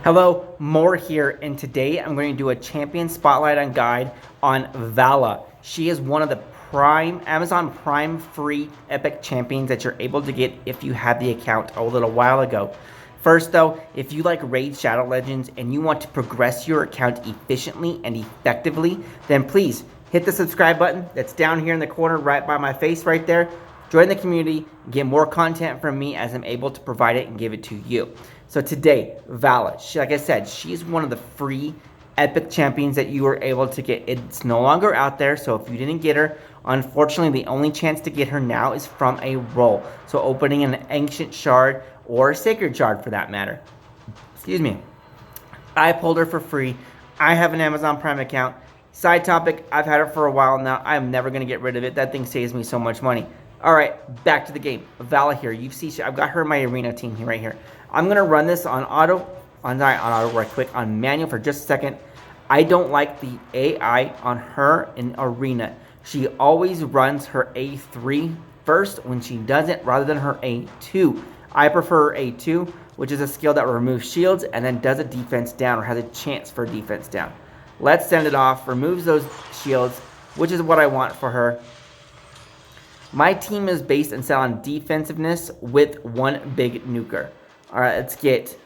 Hello, More here, and today I'm going to do a champion spotlight and guide on Valla. She is one of the Amazon Prime free epic champions that you're able to get if you had the account a little while ago. First though, if you like Raid Shadow Legends and you want to progress your account efficiently and effectively, then please hit the subscribe button that's down here in the corner right by my face right there. Join the community, get more content from me as I'm able to provide it and give it to you. So today, Valla, like I said, she's one of the free epic champions that you were able to get. It's no longer out there, so if you didn't get her, unfortunately, the only chance to get her now is from a roll. So opening an Ancient Shard or a Sacred Shard for that matter. Excuse me. I pulled her for free. I have an Amazon Prime account. Side topic, I've had it for a while now. I'm never going to get rid of it. That thing saves me so much money. Alright, back to the game. Valla here. You see, I've got her in my arena team here, right here. I'm going to run this on auto right quick, on manual for just a second. I don't like the AI on her in arena. She always runs her A3 first when she does it, rather than her A2. I prefer A2, which is a skill that removes shields and then does a defense down, or has a chance for defense down. Let's send it off, removes those shields, which is what I want for her. My team is based and set on defensiveness with one big nuker. Alright, let's get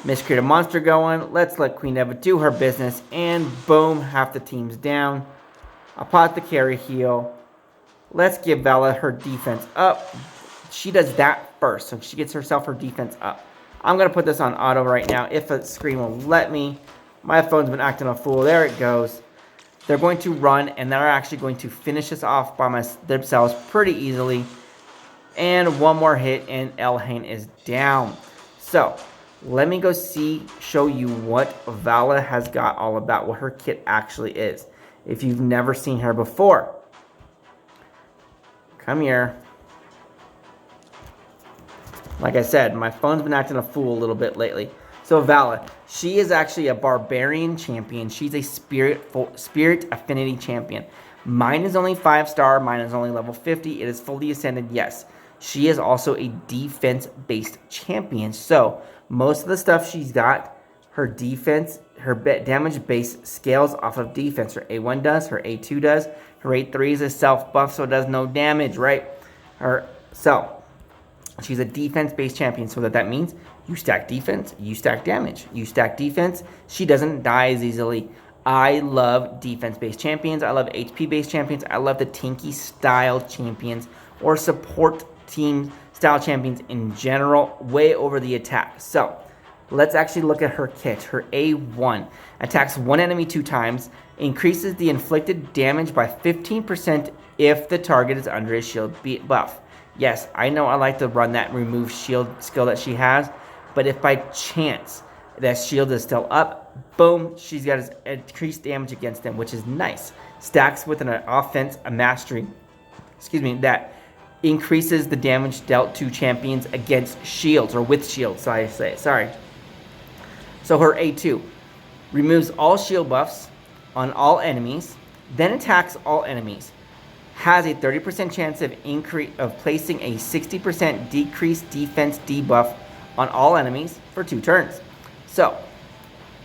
Miss Creative Monster going. Let's let Queen Eva do her business. And boom, half the team's down. I'll pot the carry heal. Let's give Valla her defense up. She does that first, so she gets herself her defense up. I'm going to put this on auto right now, if the screen will let me. My phone's been acting a fool. There it goes. They're going to run, and they're actually going to finish this off by themselves pretty easily. And one more hit, and Elhain is down. So, let me go show you what Valla has got all about, what her kit actually is, if you've never seen her before. Come here. Like I said, my phone's been acting a fool a little bit lately. So Valla, she is actually a Barbarian champion. She's a Spirit Affinity champion. Mine is only 5-star. Mine is only level 50. It is fully ascended, yes. She is also a defense-based champion. So most of the stuff she's got, her defense, her damage base scales off of defense. Her A1 does, her A2 does, her A3 is a self-buff, so it does no damage, right? So she's a defense-based champion, so that means you stack defense, you stack damage. You stack defense, she doesn't die as easily. I love defense-based champions. I love HP-based champions. I love the tanky-style champions or support team style champions in general, way over the attack. So let's actually look at her kit. Her A1 attacks one enemy 2 times, increases the inflicted damage by 15% if the target is under a shield buff. Yes, I know I like to run that remove shield skill that she has, but if by chance that shield is still up, boom, she's got increased damage against them, which is nice. Stacks with an offense, a mastery, that increases the damage dealt to champions against shields, or with shields, I say, sorry. So her A2 removes all shield buffs on all enemies, then attacks all enemies. Has a 30% chance of placing a 60% decreased defense debuff on all enemies for 2 turns. So,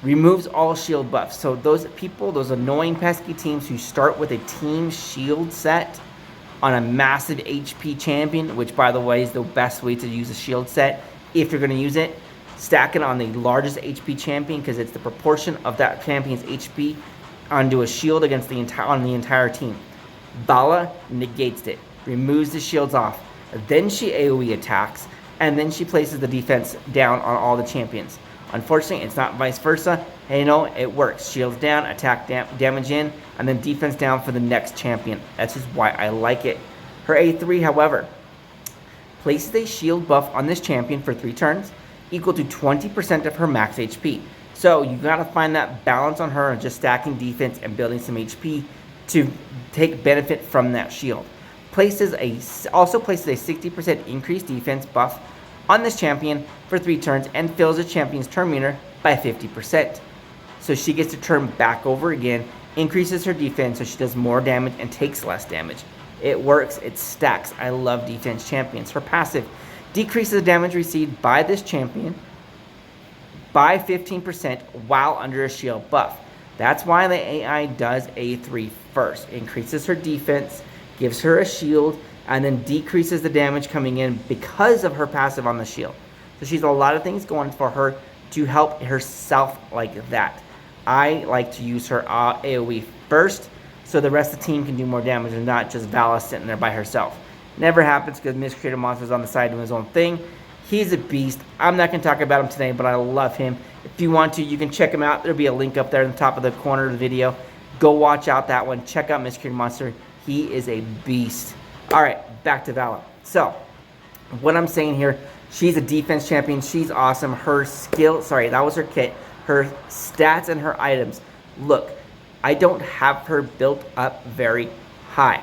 removes all shield buffs. So those people, those annoying pesky teams who start with a team shield set on a massive HP champion, which by the way is the best way to use a shield set if you're going to use it, stack it on the largest HP champion, because it's the proportion of that champion's HP onto a shield against the entire team. Valla negates it, removes the shields off, then she AoE attacks, and then she places the defense down on all the champions. Unfortunately, it's not vice versa. Hey, no, it works. Shields down, attack damage in, and then defense down for the next champion. That's just why I like it. Her A3, however, places a shield buff on this champion for 3 turns, equal to 20% of her max HP. So you gotta find that balance on her of just stacking defense and building some HP to take benefit from that shield. Also places a 60% increased defense buff on this champion for 3 turns, and fills the champion's turn meter by 50%. So she gets to turn back over again, increases her defense so she does more damage and takes less damage. It works, it stacks. I love defense champions. Her passive decreases the damage received by this champion by 15% while under a shield buff. That's why the AI does A3 first. It increases her defense, gives her a shield, and then decreases the damage coming in because of her passive on the shield. So she's a lot of things going for her to help herself like that. I like to use her AoE first so the rest of the team can do more damage and not just Valla sitting there by herself. Never happens because Miscreated Monster's on the side doing his own thing. He's a beast. I'm not going to talk about him today, but I love him. If you want to, you can check him out. There'll be a link up there in the top of the corner of the video. Go watch out that one. Check out Miscreated Monster. He is a beast. All right, back to Valla. So, what I'm saying here, she's a defense champion. She's awesome. Her skill, sorry, that was her kit. Her stats and her items. Look, I don't have her built up very high.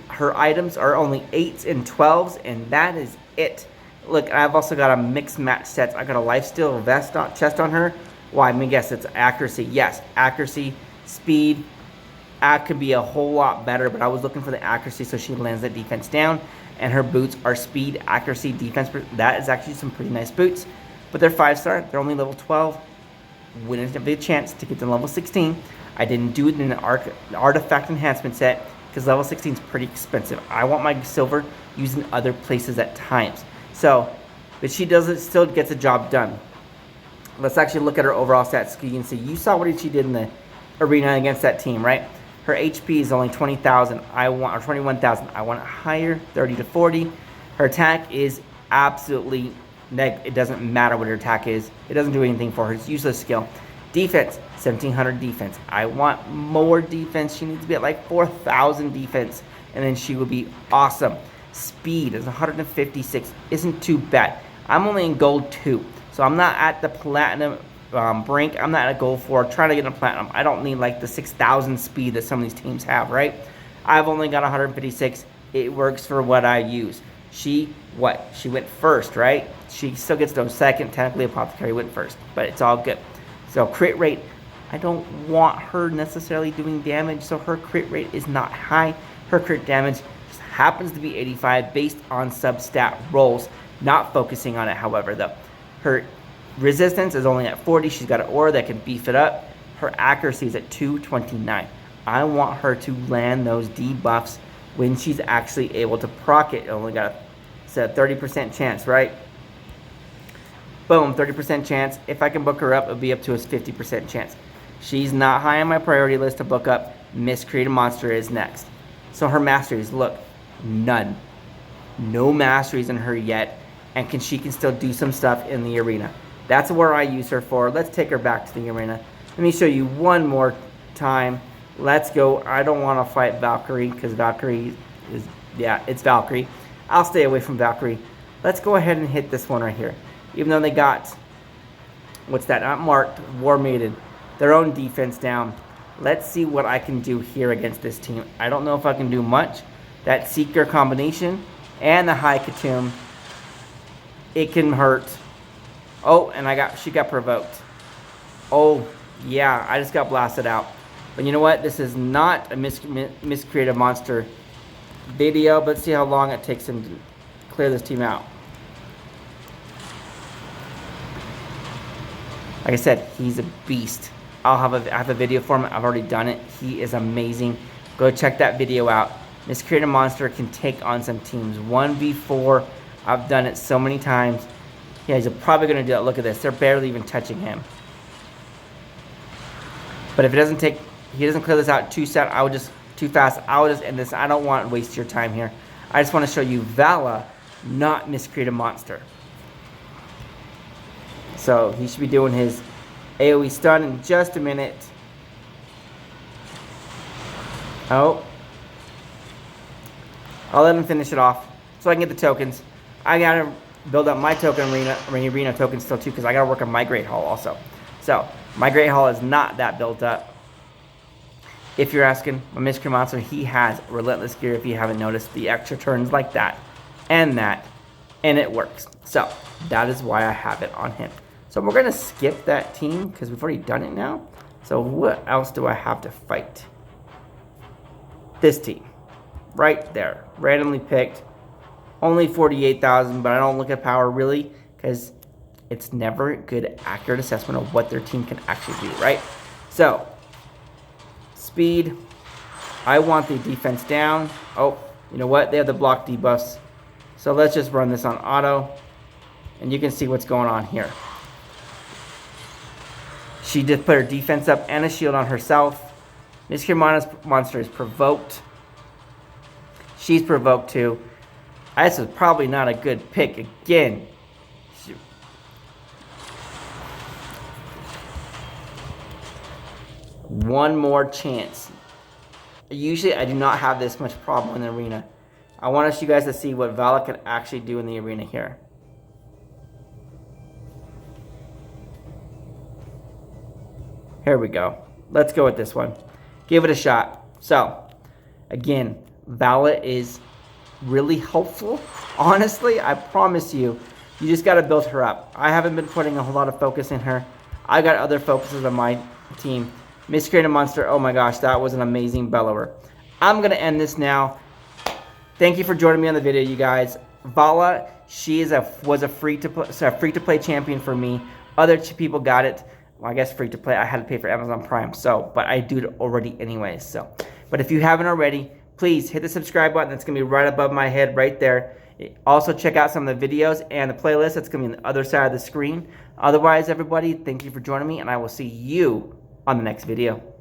Her items are only 8s and 12s, and that is it. Look, I've also got a mixed match set. I got a lifesteal vest chest on her. Well, I mean, guess it's accuracy. Yes, accuracy, speed. That could be a whole lot better, but I was looking for the accuracy so she lands that defense down. And her boots are speed, accuracy, defense. That is actually some pretty nice boots. But they're 5-star. They're only level 12. Wouldn't have a chance to get to level 16. I didn't do it in an artifact enhancement set because level 16 is pretty expensive. I want my silver used in other places at times. So, but she does it, still gets the job done. Let's actually look at her overall stats. You can see, you saw what she did in the arena against that team, right? Her HP is only 20,000. Or 21,000. I want it higher, 30 to 40. Her attack is absolutely it doesn't matter what her attack is. It doesn't do anything for her. It's useless skill. Defense, 1,700 defense. I want more defense. She needs to be at like 4,000 defense, and then she will be awesome. Speed is 156. Isn't too bad. I'm only in gold 2, so I'm not at the platinum brink. I'm not at gold 4 trying to get a platinum. I don't need like the 6,000 speed that some of these teams have, right? I've only got 156. It works for what I use. She went first, right? She still gets to go second. Technically, Apothecary went first, but it's all good. So crit rate, I don't want her necessarily doing damage, so her crit rate is not high. Her crit damage just happens to be 85 based on substat rolls, not focusing on it, however, though. Her resistance is only at 40. She's got an aura that can beef it up. Her accuracy is at 229. I want her to land those debuffs when she's actually able to proc it. Only got a 30% chance, right? Boom, 30% chance. If I can book her up, it'll be up to a 50% chance. She's not high on my priority list to book up. Miscreated Monster is next. So her masteries, look, none. No masteries in her yet, and she can still do some stuff in the arena. That's where I use her for. Let's take her back to the arena. Let me show you one more time. Let's go. I don't want to fight Valkyrie because Valkyrie is, yeah, it's Valkyrie. I'll stay away from Valkyrie. Let's go ahead and hit this one right here. Even though they got, what's that, not marked, War Maiden, their own defense down. Let's see what I can do here against this team. I don't know if I can do much. That Seeker combination and the High Katum, it can hurt. Oh, and she got provoked. Oh, yeah, I just got blasted out. But you know what? This is not a Miscreated Monster video, but let's see how long it takes him to clear this team out. Like I said, he's a beast. I have a video for him. I've already done it. He is amazing. Go check that video out. Miscreated Monster can take on some teams. 1v4. I've done it so many times. Yeah, he's probably going to do that. Look at this. They're barely even touching him. But if he doesn't clear this out too fast, I would just end this. I don't want to waste your time here. I just want to show you Valla, not Miscreated Monster. So he should be doing his AoE stun in just a minute. Oh. I'll let him finish it off so I can get the tokens. I gotta build up my token arena tokens still too because I gotta work on my Great Hall also. So my Great Hall is not that built up. If you're asking, my Miscreated Monster, he has Relentless Gear if you haven't noticed. The extra turns like that and that, and it works. So that is why I have it on him. So we're going to skip that team because we've already done it now. So what else do I have to fight? This team. Right there. Randomly picked. Only 48,000, but I don't look at power really because it's never a good, accurate assessment of what their team can actually do, right? So, speed. I want the defense down. Oh, you know what? They have the block debuffs. So let's just run this on auto. And you can see what's going on here. She just put her defense up and a shield on herself. Miss Kirmana's monster is provoked. She's provoked too. This is probably not a good pick again. One more chance. Usually I do not have this much problem in the arena. I want you guys to see what Valla can actually do in the arena here. Here we go. Let's go with this one. Give it a shot. So, again, Valla is really helpful. Honestly, I promise you, you just got to build her up. I haven't been putting a whole lot of focus in her. I got other focuses on my team. Miscreated Monster, oh my gosh, that was an amazing bellower. I'm going to end this now. Thank you for joining me on the video, you guys. Valla, she was a free-to-play champion for me. Other people got it. Well, I guess free-to-play. I had to pay for Amazon Prime, but I do it already anyways. But if you haven't already, please hit the subscribe button. That's going to be right above my head right there. Also, check out some of the videos and the playlist. That's going to be on the other side of the screen. Otherwise, everybody, thank you for joining me, and I will see you on the next video.